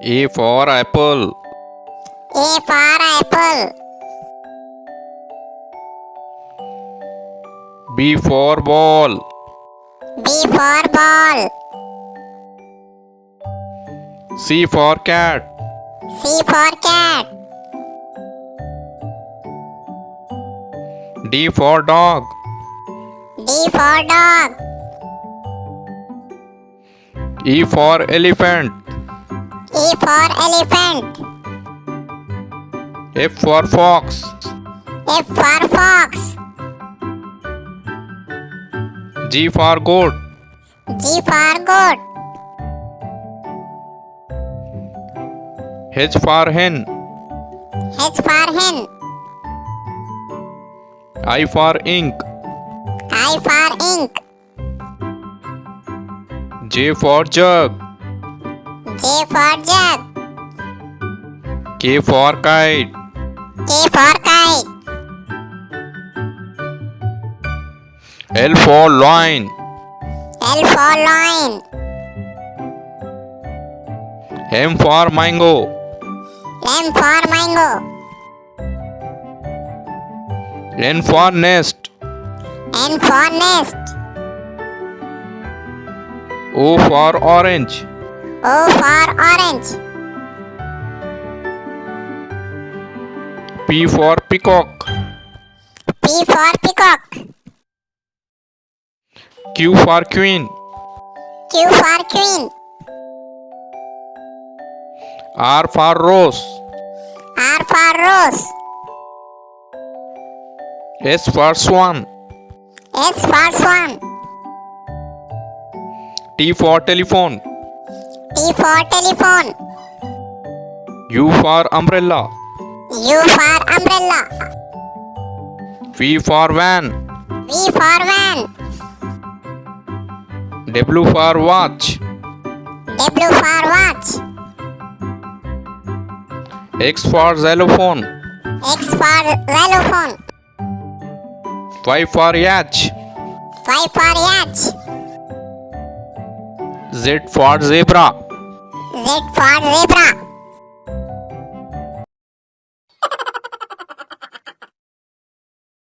A for apple. A for apple. B for ball. B for ball. C for cat. C for cat. D for dog. D for dog. E for elephant. E for elephant. F for fox. F for fox. G for goat. G for goat. H for hen. H for hen. I for ink. I for ink. J for jug. J for jug. K for kite. K for kite. L for lion. L for lion. M for mango. M for mango. N for nest. N for nest. O for orange. O for orange. P for peacock. P for peacock. Q for queen. Q for queen. R for rose. R for rose. S for swan. S for swan. T for telephone. T for telephone. U for umbrella. U for umbrella. V for van. V for van. W for watch. W for watch. X for xylophone. X for xylophone. Y for yacht. Y for yacht. Z for zebra. Z for zebra.